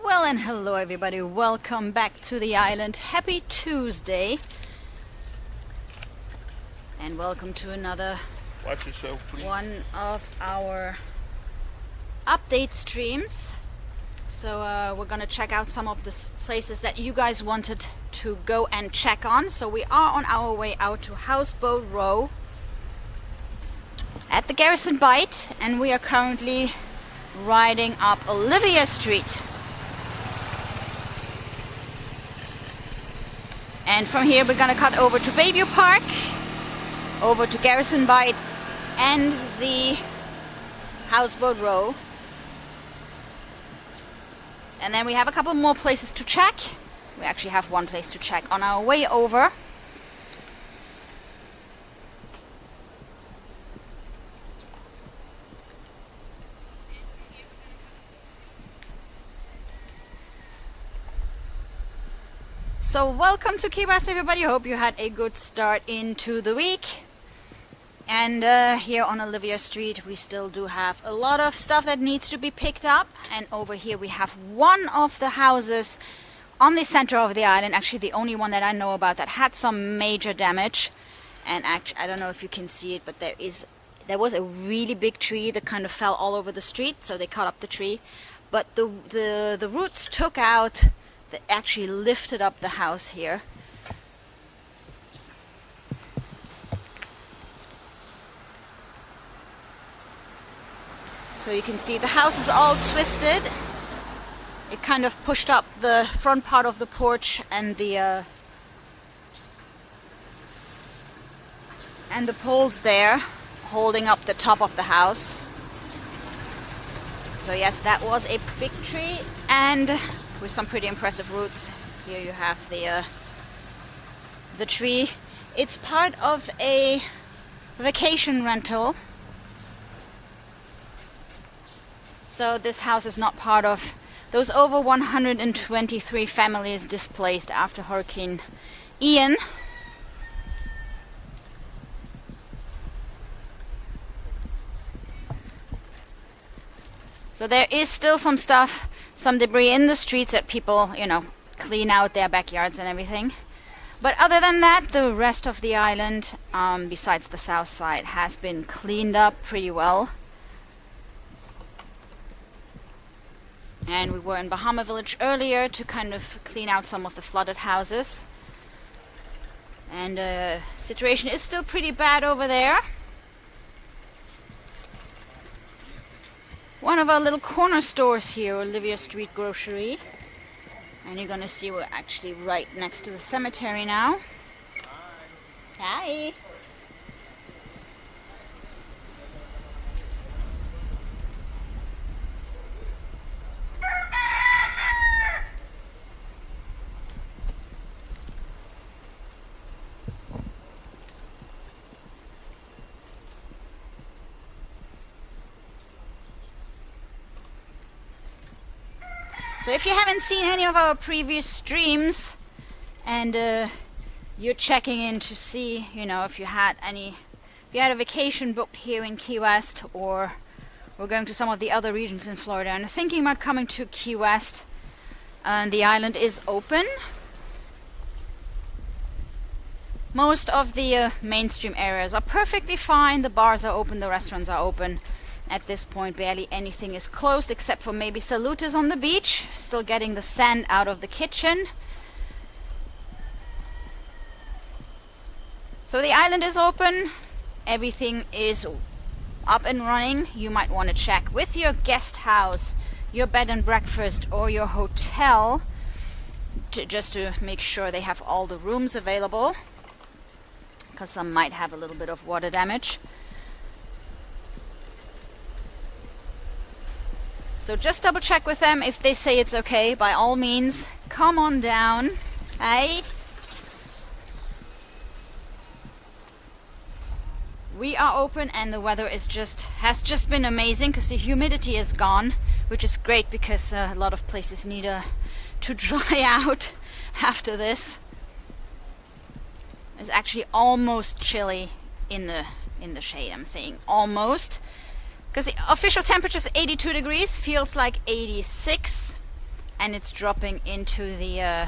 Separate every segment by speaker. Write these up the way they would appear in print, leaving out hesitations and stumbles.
Speaker 1: Well, and hello everybody, welcome back to the island. Happy Tuesday. And welcome to another
Speaker 2: Watch yourself, please.
Speaker 1: one of our update streams. So we're gonna check out some of the places that you guys wanted to go and check on. So we are on our way out to Houseboat Row at the Garrison Bight, and we are currently riding up Olivia Street. And from here we're gonna cut over to Bayview Park, over to Garrison Bight and the Houseboat Row. And then we have a couple more places to check. We actually have one place to check on our way over. So welcome to Key West, everybody. Hope you had a good start into the week. And here on Olivia Street we still do have a lot of stuff that needs to be picked up. And over here we have one of the houses on the center of the island, actually the only one that I know about that had some major damage. And actually, I don't know if you can see it, but there was a really big tree that kind of fell all over the street, so they cut up the tree. But the roots took out, that actually lifted up the house here. So you can see the house is all twisted. It kind of pushed up the front part of the porch and the poles there, holding up the top of the house. So yes, that was a big tree, and with some pretty impressive roots. Here you have the tree. It's part of a vacation rental. So this house is not part of those over 123 families displaced after Hurricane Ian. So there is still some stuff, some debris in the streets that people, clean out their backyards and everything. But other than that, the rest of the island, besides the south side, has been cleaned up pretty well. And we were in Bahama Village earlier to kind of clean out some of the flooded houses. And situation is still pretty bad over there. One of our little corner stores here, Olivia Street Grocery. And you're gonna see we're actually right next to the cemetery now. Hi! So if you haven't seen any of our previous streams and you're checking in to see, if you had a vacation booked here in Key West, or we're going to some of the other regions in Florida and thinking about coming to Key West, the island is open. Most of the mainstream areas are perfectly fine. The bars are open, the restaurants are open. At this point, barely anything is closed except for maybe Saluta's on the beach, still getting the sand out of the kitchen. So the island is open, everything is up and running. You might want to check with your guest house, your bed and breakfast, or your hotel just to make sure they have all the rooms available, because some might have a little bit of water damage. So just double check with them. If they say it's okay, by all means, come on down. Hey. We are open and the weather has just been amazing because the humidity is gone, which is great because a lot of places need to dry out after this. It's actually almost chilly in the shade. I'm saying almost. Because the official temperature is 82 degrees, feels like 86. and it's dropping into the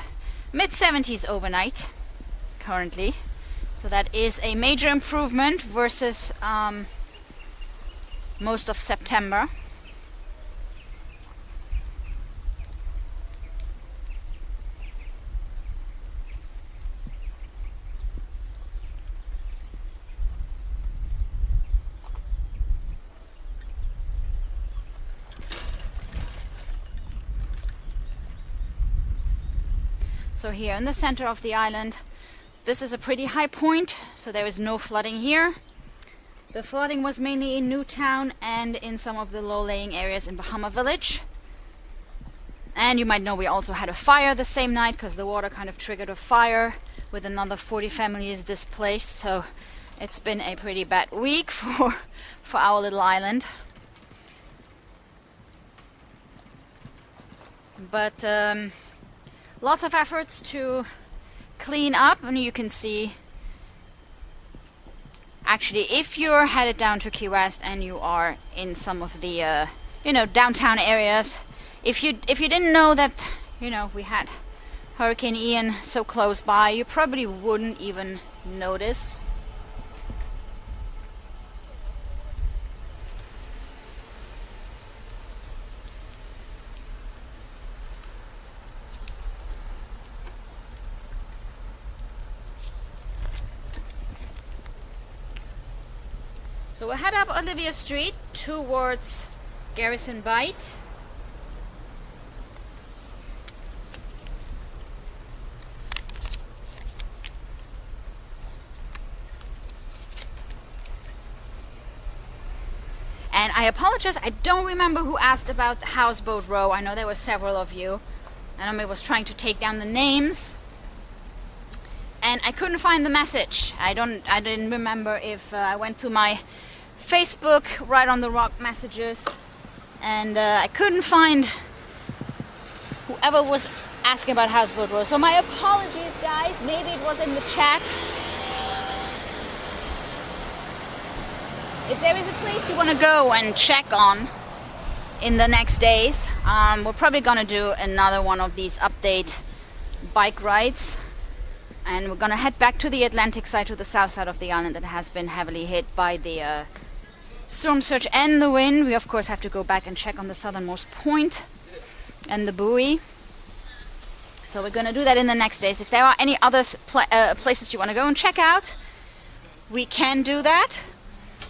Speaker 1: mid-70s overnight currently. So that is a major improvement versus most of September. So here in the center of the island, this is a pretty high point, so there is no flooding here. The flooding was mainly in Newtown and in some of the low-lying areas in Bahama Village. And you might know we also had a fire the same night, because the water kind of triggered a fire with another 40 families displaced. So it's been a pretty bad week for our little island. But lots of efforts to clean up, and you can see actually if you're headed down to Key West and you are in some of the downtown areas, if you didn't know that we had Hurricane Ian so close by, you probably wouldn't even notice. So we'll head up Olivia Street towards Garrison Bight. And I apologize, I don't remember who asked about the Houseboat Row. I know there were several of you. And I was trying to take down the names. And I couldn't find the message. I didn't remember if I went through my Facebook right on the rock messages, and I couldn't find whoever was asking about Houseboat Row. So my apologies, guys. Maybe it was in the chat. If there is a place you want to go and check on in the next days, we're probably gonna do another one of these update bike rides. And we're going to head back to the Atlantic side, to the south side of the island that has been heavily hit by the storm surge and the wind. We, of course, have to go back and check on the southernmost point and the buoy. So we're going to do that in the next days. If there are any other places you want to go and check out, we can do that.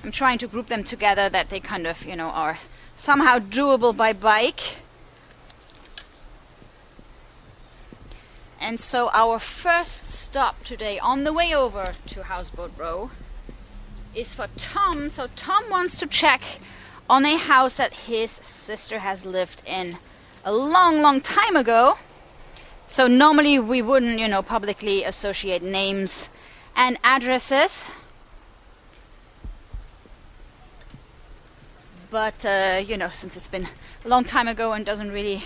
Speaker 1: I'm trying to group them together that they kind of, are somehow doable by bike. And so our first stop today on the way over to Houseboat Row is for Tom. So Tom wants to check on a house that his sister has lived in a long, long time ago. So normally we wouldn't, publicly associate names and addresses. But, since it's been a long time ago and doesn't really,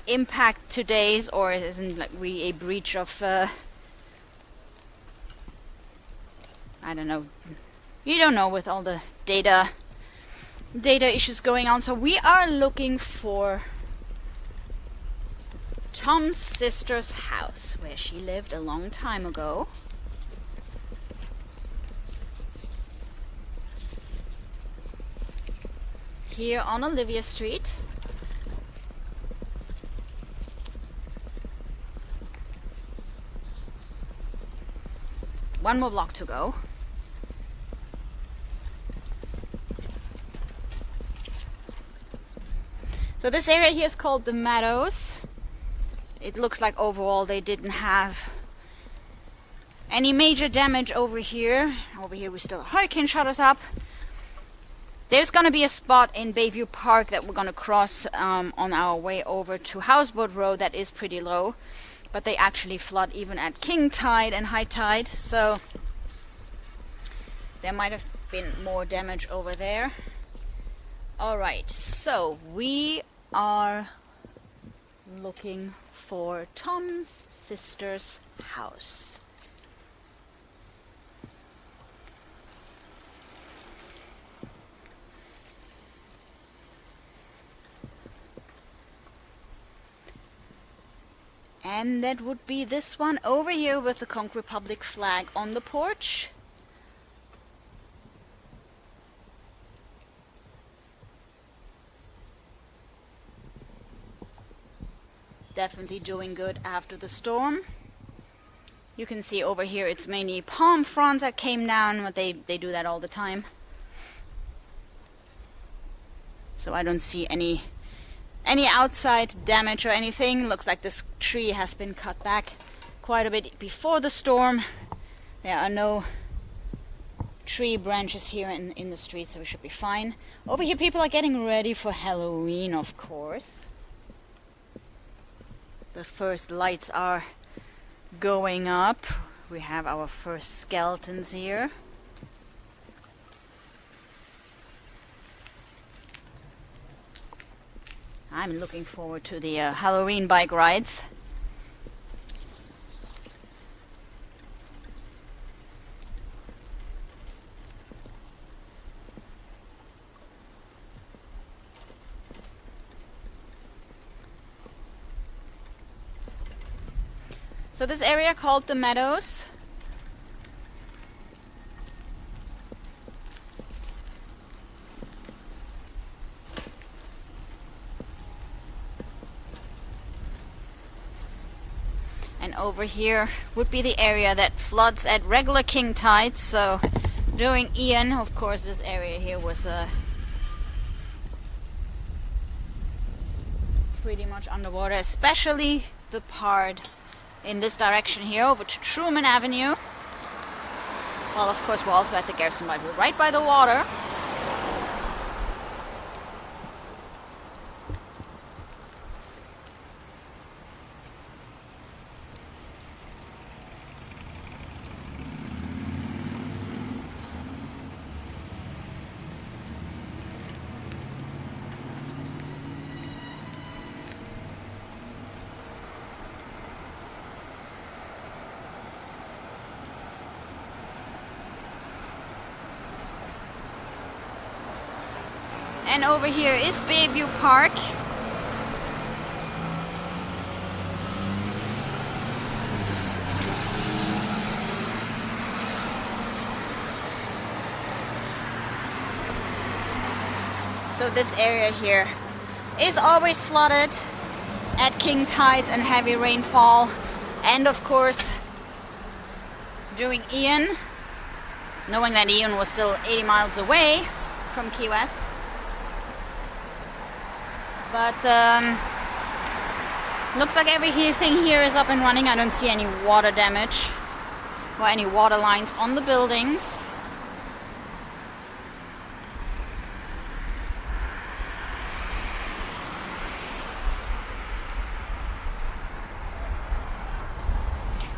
Speaker 1: impact today's, or it isn't like really a breach of I don't know, you don't know, with all the data issues going on. So we are looking for Tom's sister's house where she lived a long time ago. Here on Olivia Street. One more block to go. So this area here is called the Meadows. It looks like overall they didn't have any major damage over here. Over here we still have hurricane shutters up. There's going to be a spot in Bayview Park that we're going to cross on our way over to Houseboat Row that is pretty low. But they actually flood even at king tide and high tide, so there might have been more damage over there. Alright, so we are looking for Tom's sister's house. And that would be this one over here with the Conch Republic flag on the porch. Definitely doing good after the storm. You can see over here it's mainly palm fronds that came down, but they do that all the time. So I don't see any outside damage or anything. Looks like this tree has been cut back quite a bit before the storm. There are no tree branches here in the street, so we should be fine. Over here people are getting ready for Halloween, of course. The first lights are going up. We have our first skeletons here. I'm looking forward to the Halloween bike rides. So this area called the Meadows. And over here would be the area that floods at regular king tides. So during Ian, of course, this area here was pretty much underwater, especially the part in this direction here over to Truman Avenue. Well, of course, we're also at the Garrison Bible, right by the water. And over here is Bayview Park. So this area here is always flooded at king tides and heavy rainfall. And of course, during Ian, knowing that Ian was still 80 miles away from Key West. But looks like everything here is up and running. I don't see any water damage or any water lines on the buildings.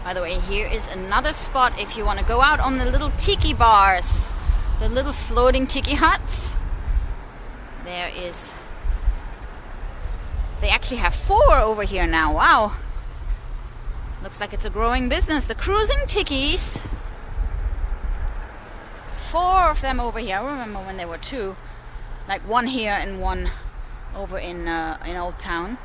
Speaker 1: By the way, here is another spot if you want to go out on the little tiki bars, the little floating tiki huts. There is... They actually have 4 over here now. Wow. Looks like it's a growing business. The cruising tikis. 4 of them over here. I remember when there were 2. Like 1 here and 1 over in Old Town.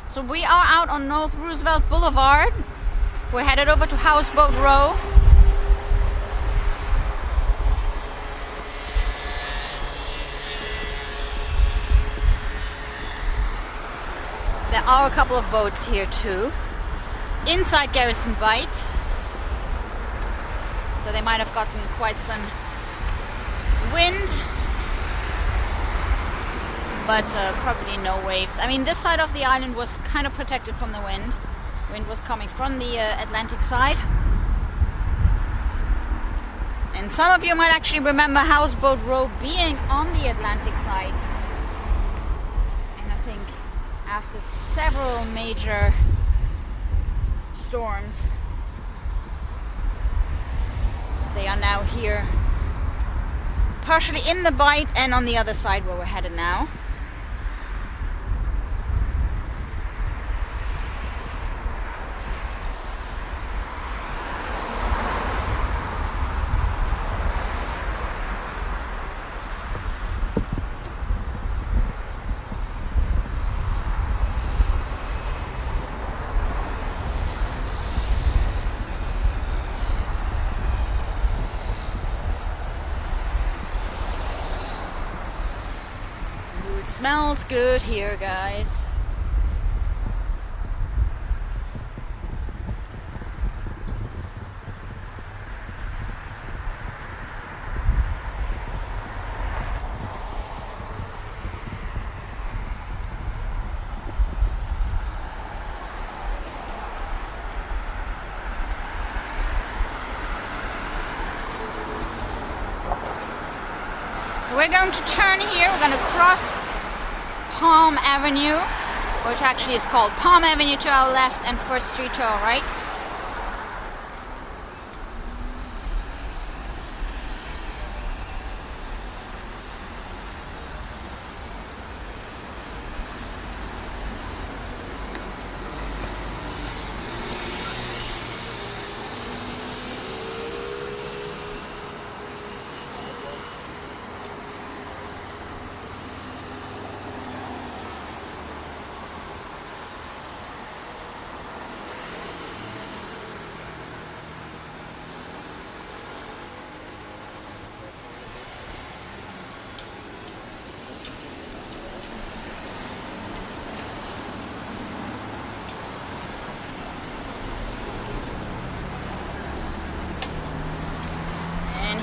Speaker 1: So we are out on North Roosevelt Boulevard. We're headed over to Houseboat Row. There are a couple of boats here too. Inside Garrison Bight. So they might have gotten quite some wind. But probably no waves. I mean, this side of the island was kind of protected from the wind. Wind was coming from the Atlantic side. And some of you might actually remember Houseboat Row being on the Atlantic side. after several major storms. They are now here, partially in the bight and on the other side where we're headed now. Smells good here, guys. So we're going to turn here. We're going to cross Palm Avenue, which actually is called Palm Avenue to our left and First Street to our right.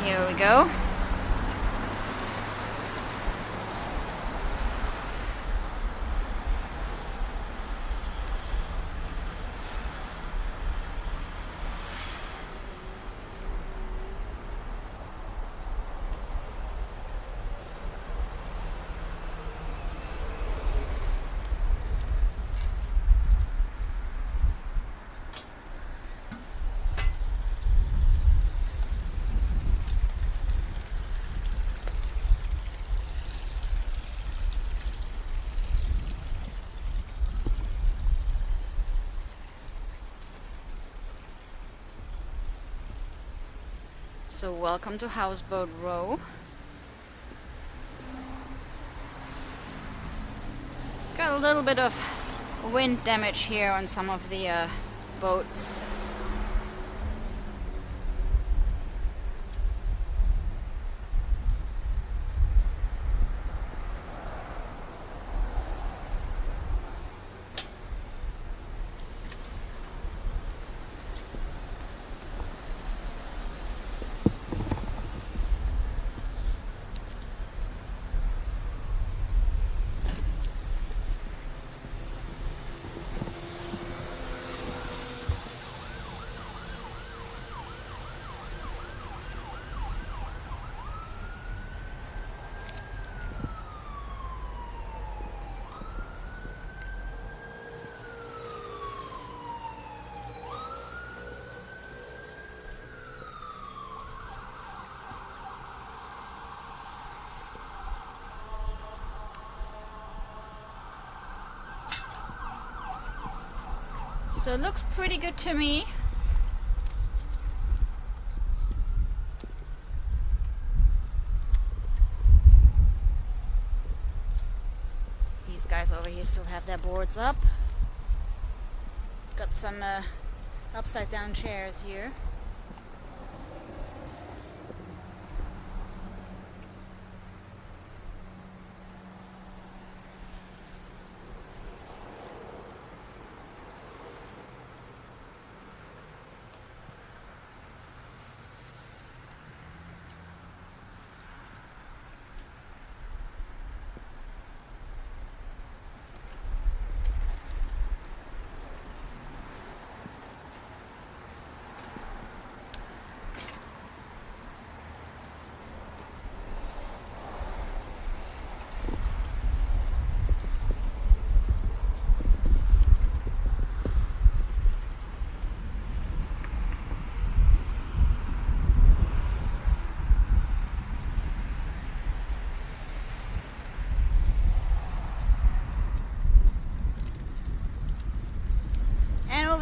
Speaker 1: Here we go. So welcome to Houseboat Row. Got a little bit of wind damage here on some of the boats. So it looks pretty good to me. These guys over here still have their boards up. Got some upside down chairs here.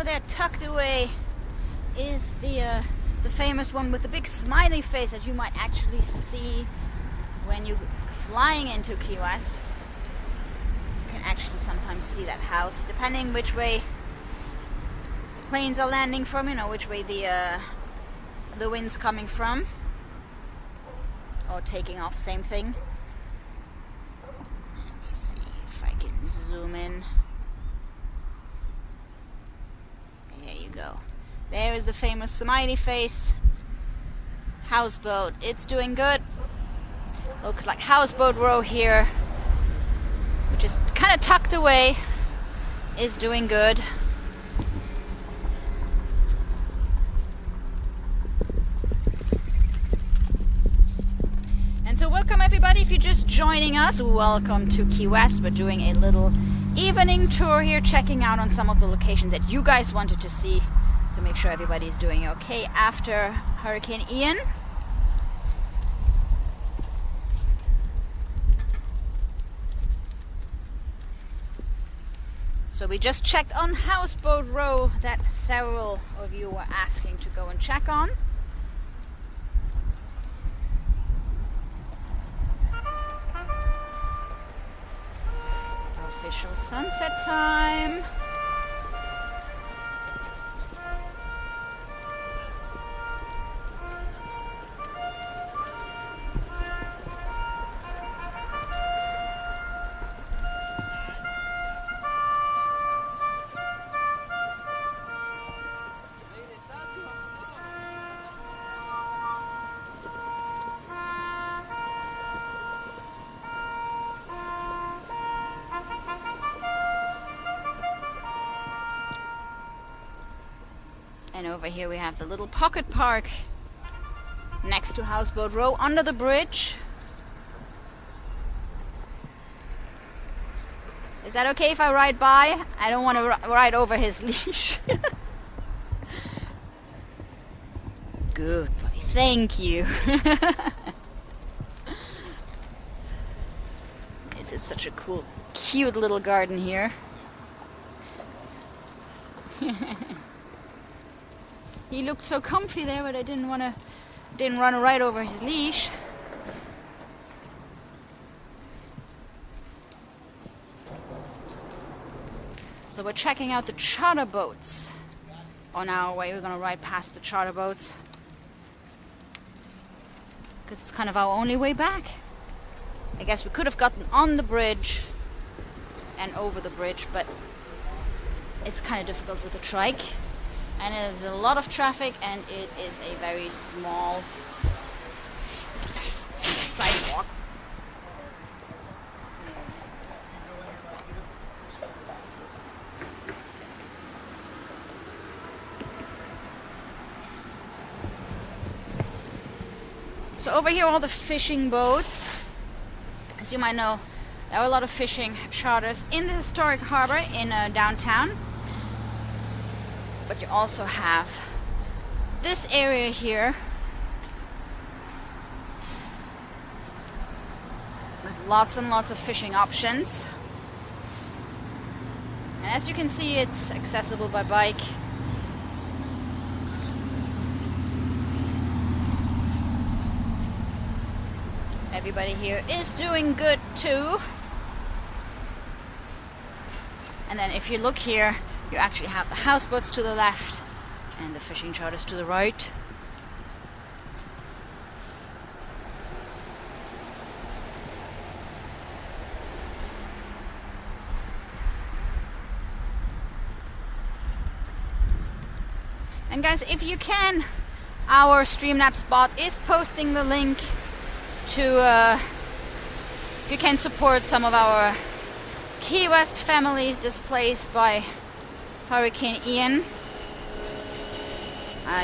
Speaker 1: over there, tucked away, is the famous one with the big smiley face that you might actually see when you're flying into Key West. You can actually sometimes see that house, depending which way the planes are landing from, you know, which way the wind's coming from. Or taking off, same thing. Let me see if I can zoom in. There you go. There is the famous smiley face. Houseboat. It's doing good. Looks like Houseboat Row here, which is kind of tucked away, is doing good. And so welcome everybody. If you're just joining us, welcome to Key West. We're doing a little evening tour here, checking out on some of the locations that you guys wanted to see, to make sure everybody's doing okay after Hurricane Ian. So we just checked on Houseboat Row that several of you were asking to go and check on. Official sunset time. And over here we have the little pocket park next to Houseboat Row under the bridge. Is that okay if I ride by? I don't want to ride over his leash. Good boy, thank you. This is such a cool, cute little garden here. He looked so comfy there, but I didn't run right over his leash. So we're checking out the charter boats on our way. We're gonna ride past the charter boats because it's kind of our only way back. I guess we could have gotten on the bridge and over the bridge, but it's kind of difficult with the trike. And there's a lot of traffic, and it is a very small sidewalk. So over here, all the fishing boats. As you might know, there are a lot of fishing charters in the historic harbor in downtown. But you also have this area here with lots and lots of fishing options. And as you can see, it's accessible by bike. Everybody here is doing good too. And then if you look here, you actually have the houseboats to the left and the fishing charters to the right. And guys, if you can, our Streamlabs bot is posting the link to if you can support some of our Key West families displaced by Hurricane Ian.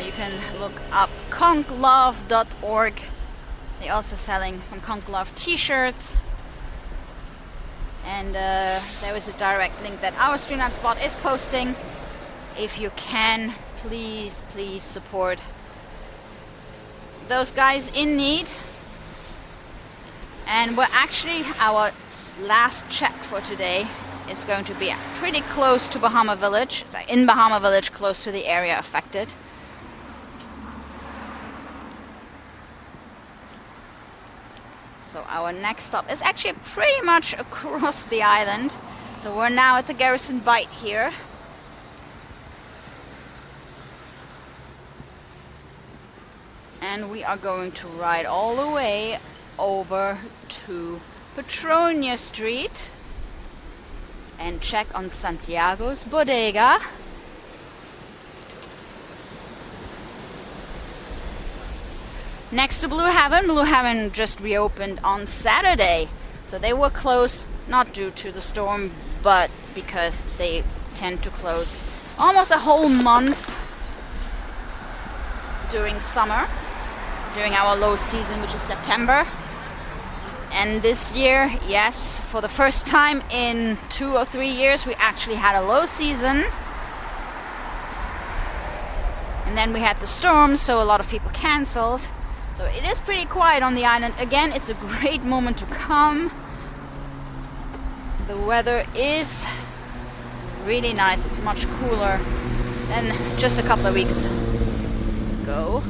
Speaker 1: You can look up conklove.org. They're also selling some Conk Love t-shirts. And there is a direct link that our Streamlabs bot is posting. If you can, please support those guys in need. And we're actually, our last check for today, is going to be pretty close to Bahama Village. It's in Bahama Village, close to the area affected. So our next stop is actually pretty much across the island. So we're now at the Garrison Bight here. And we are going to ride all the way over to Petronia Street and check on Santiago's Bodega. Next to Blue Heaven just reopened on Saturday. So they were closed, not due to the storm, but because they tend to close almost a whole month during summer, during our low season, which is September. And this year, yes, for the first time in 2 or 3 years, we actually had a low season. And then we had the storm, so a lot of people canceled. So it is pretty quiet on the island. Again, it's a great moment to come. The weather is really nice. It's much cooler than just a couple of weeks ago.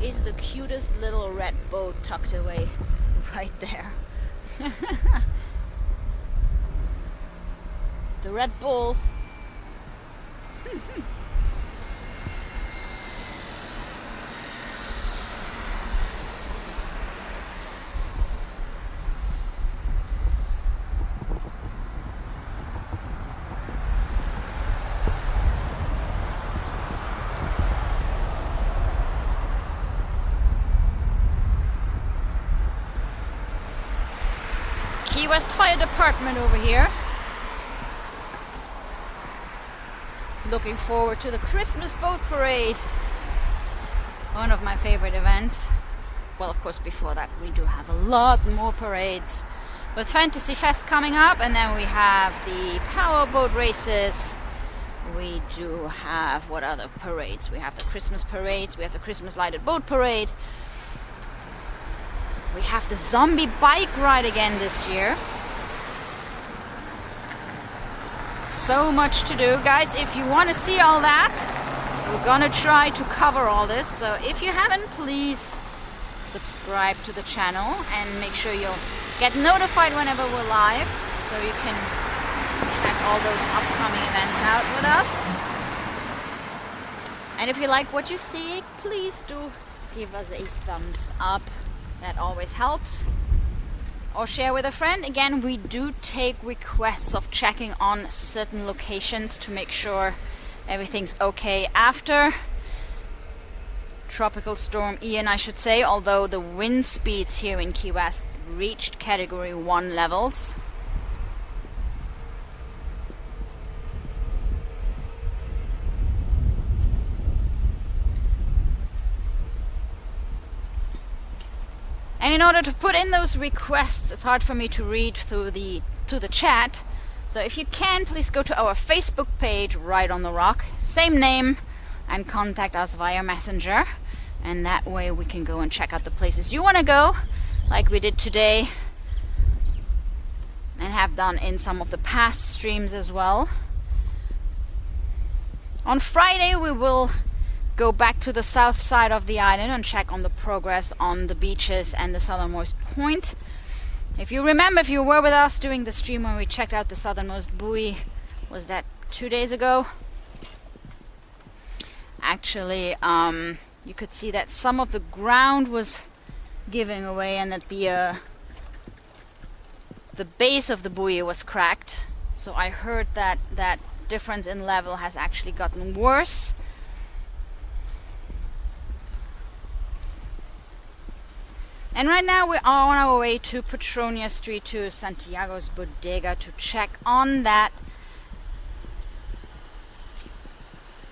Speaker 1: Is the cutest little red boat tucked away right there. The Red Bull. Key West Fire Department over here. Looking forward to the Christmas boat parade. One of my favorite events. Well, of course, before that we do have a lot more parades. With Fantasy Fest coming up, and then we have the power boat races. We do have, what other parades? We have the Christmas parades, we have the Christmas lighted boat parade. We have the zombie bike ride again this year. So much to do, guys. If you want to see all that, we're gonna try to cover all this. So if you haven't, please subscribe to the channel and make sure you'll get notified whenever we're live, so you can check all those upcoming events out with us. And if you like what you see, please do give us a thumbs up. That always helps. Or share with a friend. Again, we do take requests of checking on certain locations to make sure everything's okay after Tropical Storm Ian, I should say, although the wind speeds here in Key West reached Category 1 levels. And in order to put in those requests, it's hard for me to read through the chat. So if you can, please go to our Facebook page, Right on the Rock, same name, and contact us via Messenger. And that way we can go and check out the places you want to go, like we did today, and have done in some of the past streams as well. On Friday we will go back to the south side of the island and check on the progress on the beaches and the southernmost point. If you remember, if you were with us during the stream when we checked out the southernmost buoy, was that 2 days ago? Actually, you could see that some of the ground was giving away, and that the base of the buoy was cracked. So I heard that that difference in level has actually gotten worse. And right now we're on our way to Petronia Street to Santiago's Bodega to check on that,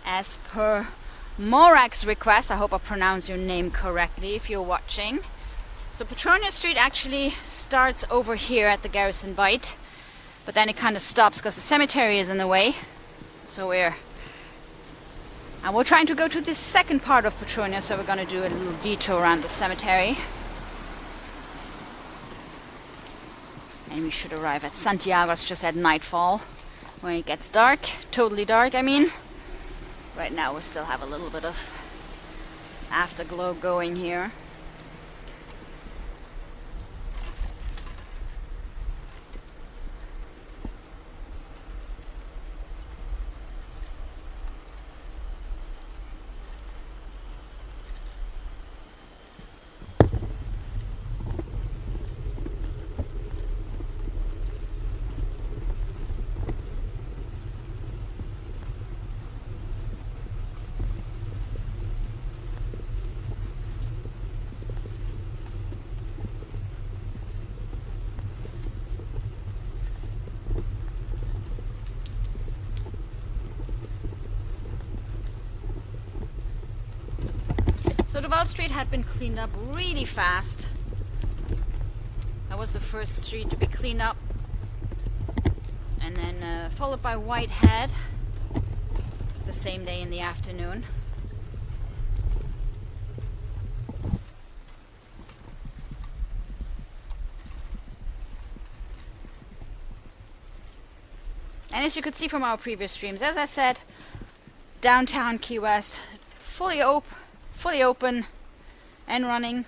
Speaker 1: as per Morak's request. I hope I pronounced your name correctly if you're watching. So Petronia Street actually starts over here at the Garrison Bight, but then it kind of stops because the cemetery is in the way. So we're trying to go to the second part of Petronia, so we're going to do a little detour around the cemetery. And we should arrive at Santiago's just at nightfall, when it gets dark, totally dark I mean. Right now we still have a little bit of afterglow going here. So Duval Street had been cleaned up really fast. That was the first street to be cleaned up. And then followed by Whitehead the same day in the afternoon. And as you could see from our previous streams, as I said, downtown Key West fully open and running.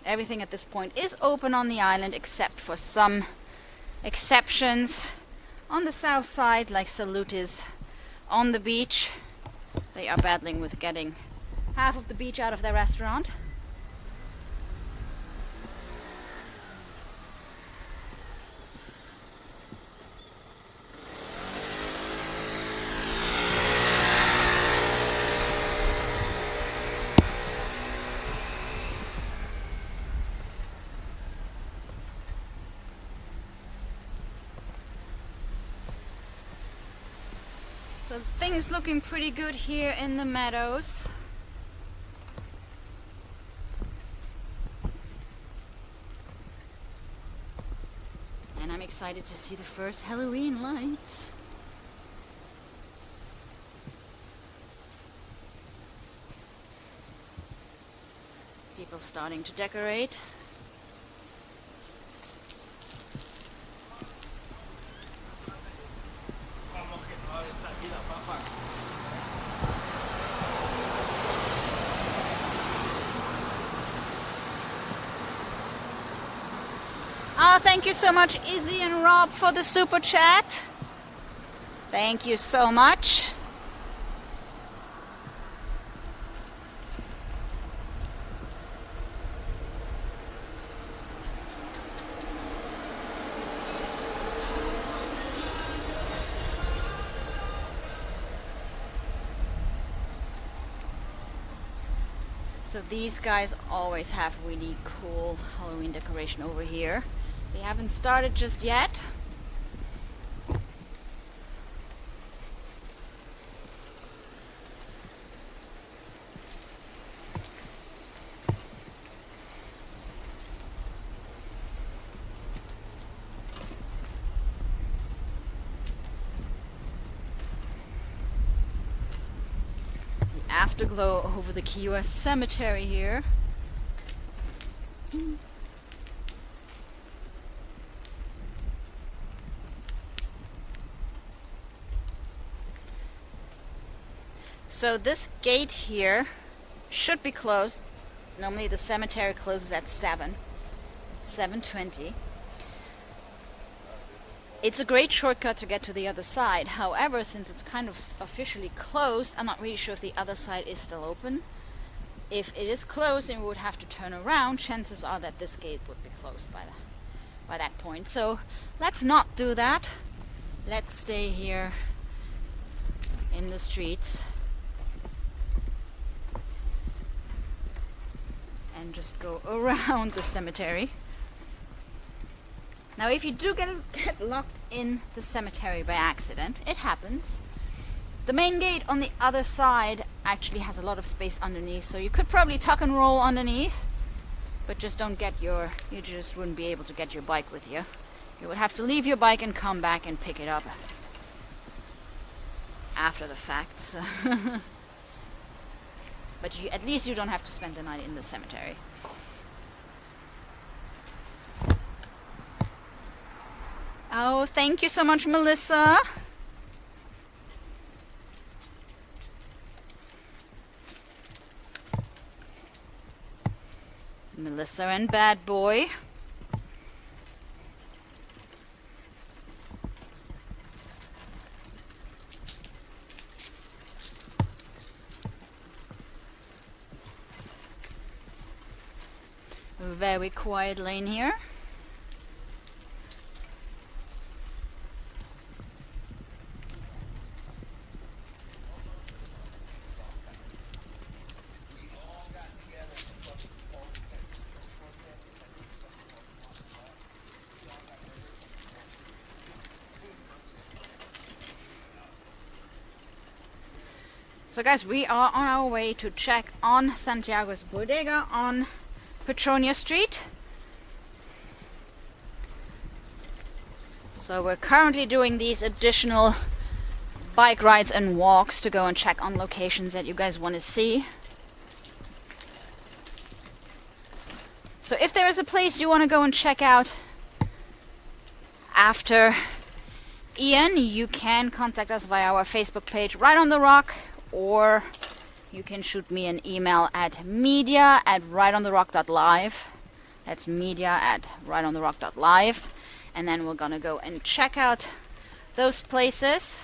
Speaker 1: Everything at this point is open on the island except for some exceptions. On the south side, like Salute is on the beach. They are battling with getting half of the beach out of their restaurant. So things looking pretty good here in the meadows. And I'm excited to see the first Halloween lights. People starting to decorate. Thank you so much, Izzy and Rob, for the super chat. Thank you so much. So these guys always have really cool Halloween decoration over here. They haven't started just yet. The afterglow over the Key West Cemetery here. So this gate here should be closed. Normally the cemetery closes at 7:20. It's a great shortcut to get to the other side. However, since it's kind of officially closed, I'm not really sure if the other side is still open. If it is closed and we would have to turn around, chances are that this gate would be closed by that point. So let's not do that. Let's stay here in the streets and just go around the cemetery. Now, if you do get locked in the cemetery by accident, it happens. The main gate on the other side actually has a lot of space underneath, so you could probably tuck and roll underneath, but just don't get you just wouldn't be able to get your bike with you. You would have to leave your bike and come back and pick it up after the fact. So but at least you don't have to spend the night in the cemetery. Oh, thank you so much, Melissa. Melissa and Bad Boy. A very quiet lane here. So guys, we are on our way to check on Santiago's Bodega on Petronia Street. So we're currently doing these additional bike rides and walks to go and check on locations that you guys want to see. So if there is a place you want to go and check out after Ian, you can contact us via our Facebook page, Right on the Rock, or you can shoot me an email at media@rightontherock.live. That's media@rightontherock.live. And then we're gonna go and check out those places.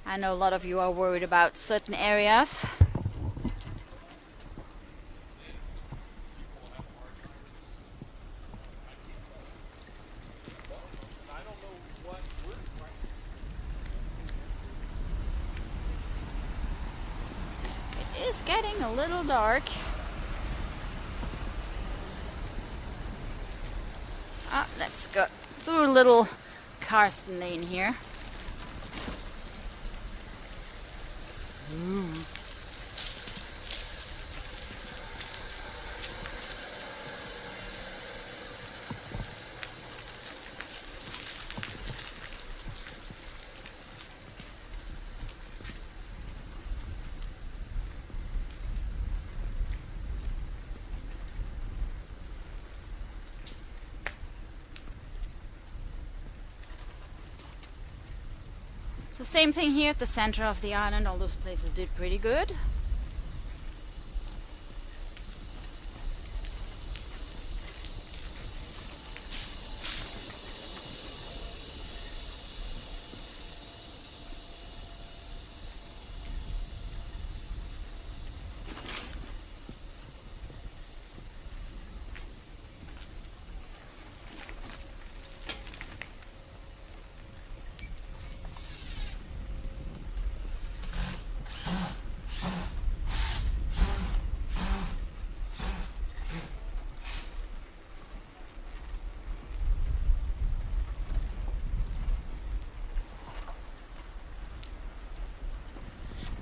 Speaker 1: I know a lot of you are worried about certain areas. It is getting a little dark. Let's go through a little Karsten lane here. So same thing here at the center of the island. All those places did pretty good.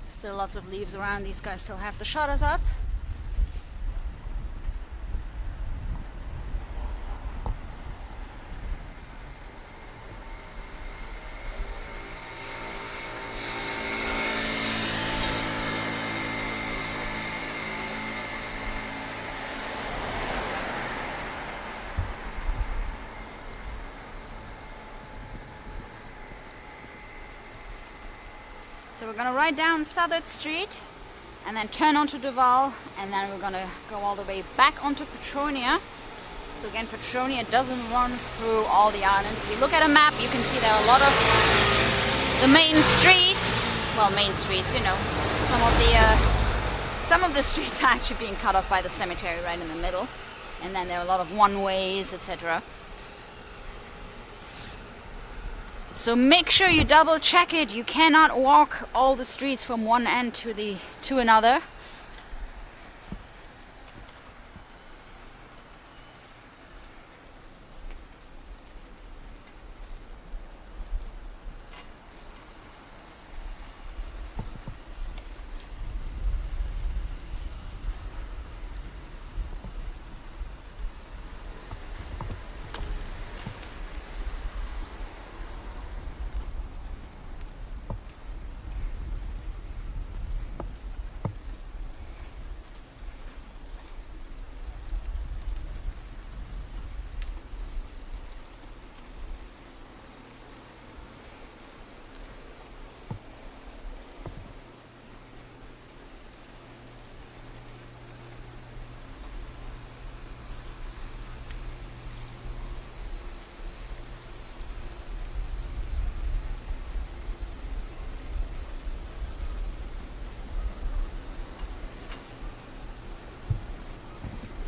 Speaker 1: Still lots of leaves around. These guys still have the shutters up. So we're gonna ride down Southern Street and then turn onto Duval, and then we're gonna go all the way back onto Petronia So again, Petronia doesn't run through all the island. If you look at a map, you can see there are a lot of the main streets. Well, main streets, you know, some of the streets are actually being cut off by the cemetery right in the middle. And then there are a lot of one-ways, etc. So make sure you double check it. You cannot walk all the streets from one end to another.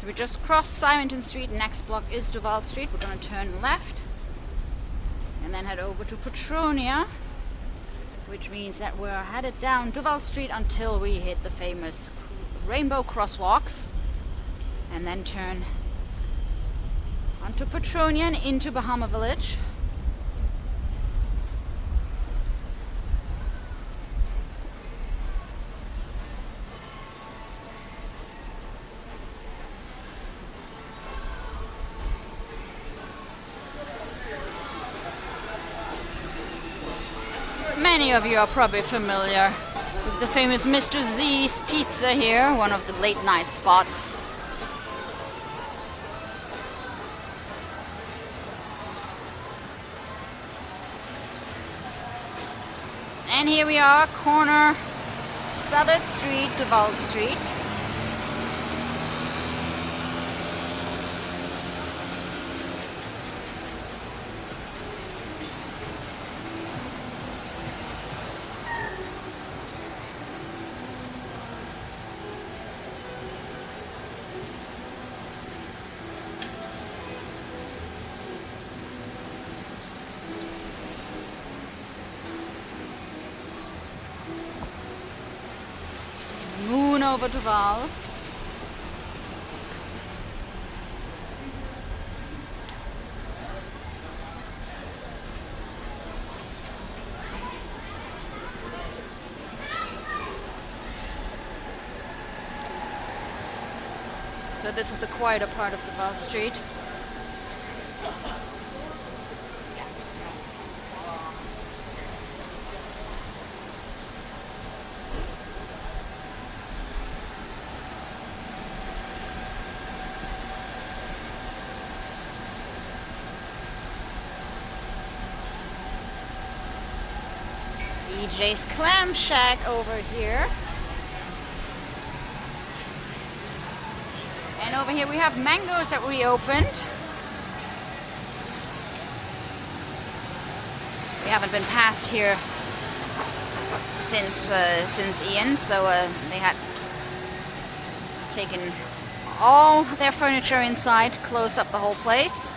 Speaker 1: We just crossed Simonton Street. Next block is Duval Street. We're going to turn left and then head over to Petronia, which means that we're headed down Duval Street until we hit the famous rainbow crosswalks, and then turn onto Petronia and into Bahama Village. Many of you are probably familiar with the famous Mr. Z's Pizza here, one of the late night spots. And here we are, corner Southern Street, Duval Street. Moon over Duval. So this is the quieter part of Duval Street. EJ's Clam Shack over here. And over here we have Mango's that reopened. We haven't been past here since Ian, so they had taken all their furniture inside, closed up the whole place.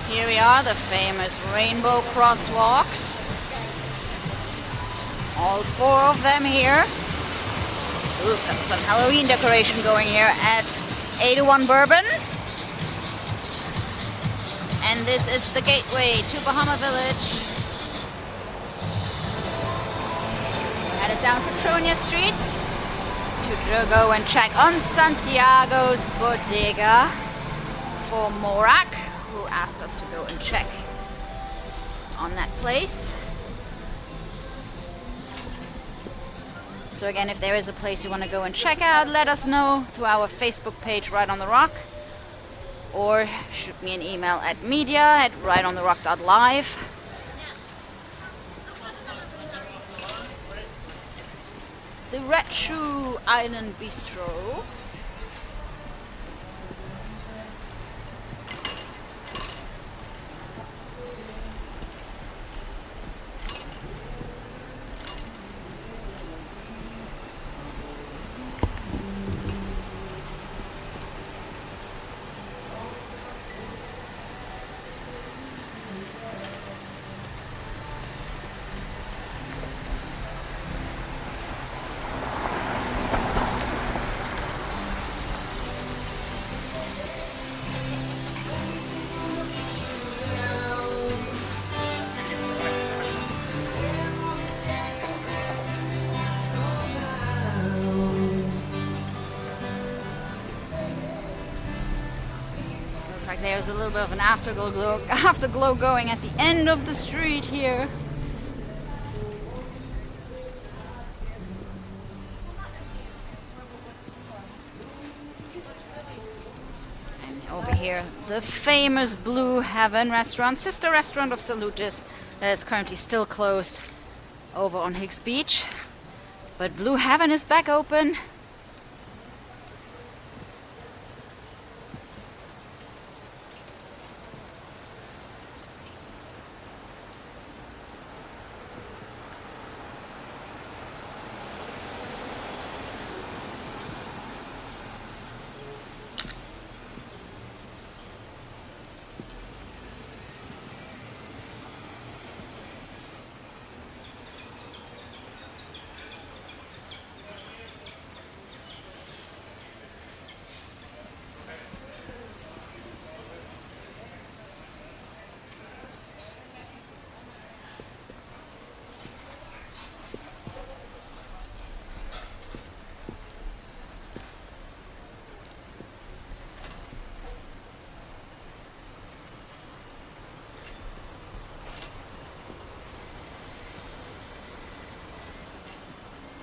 Speaker 1: Here we are, the famous rainbow crosswalks. All four of them here. Ooh, got some Halloween decoration going here at 81 Bourbon. And this is the gateway to Bahama Village. We're headed down Petronia Street to go and check on Santiago's Bodega for Morak, who asked us to go and check on that place. So again, if there is a place you want to go and check out, let us know through our Facebook page, Right on the Rock, or shoot me an email at media@rightontherock.live. The Red Shoe Island Bistro. There's a little bit of an afterglow going at the end of the street here. And over here, the famous Blue Heaven restaurant, sister restaurant of Salutis, that is currently still closed over on Higgs Beach. But Blue Heaven is back open.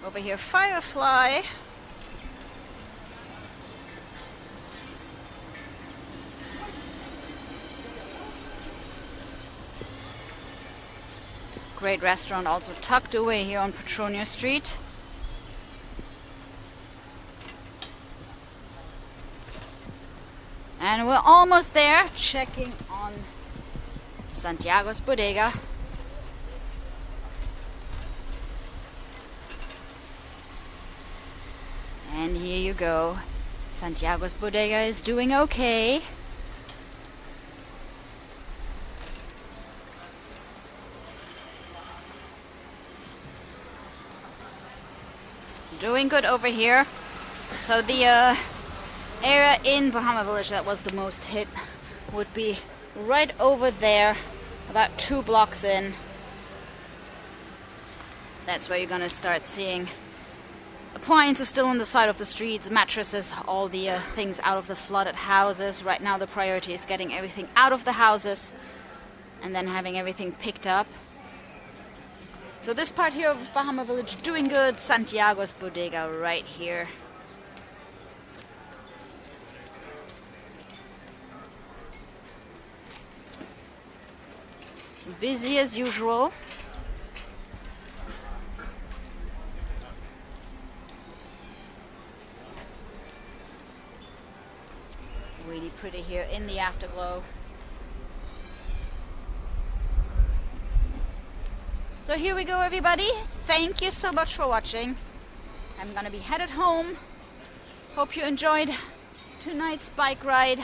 Speaker 1: Over here, Firefly. Great restaurant, also tucked away here on Petronia Street. And we're almost there, checking on Santiago's Bodega. And here you go. Santiago's Bodega is doing okay. Doing good over here. So the area in Bahama Village that was the most hit would be right over there, about 2 blocks in. That's where you're gonna start seeing appliances still on the side of the streets, mattresses, all the things out of the flooded houses. Right now the priority is getting everything out of the houses and then having everything picked up. So this part here of Bahama Village doing good. Santiago's Bodega right here. Busy as usual. Really pretty here in the afterglow. So here we go, everybody. Thank you so much for watching. I'm gonna be headed home. Hope you enjoyed tonight's bike ride,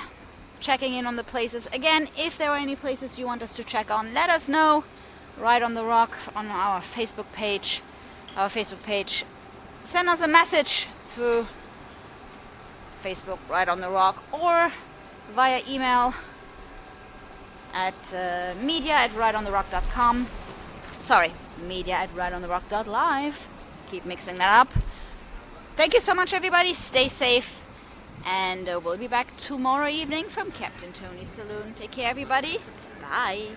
Speaker 1: checking in on the places. Again, if there are any places you want us to check on, let us know. Right on the Rock on our Facebook page. Send us a message through Facebook, Right on the Rock, or via email at media@rightontherock.com. Sorry, media@rightontherock.live. Keep mixing that up. Thank you so much, everybody. Stay safe. And we'll be back tomorrow evening from Captain Tony's Saloon. Take care, everybody. Bye.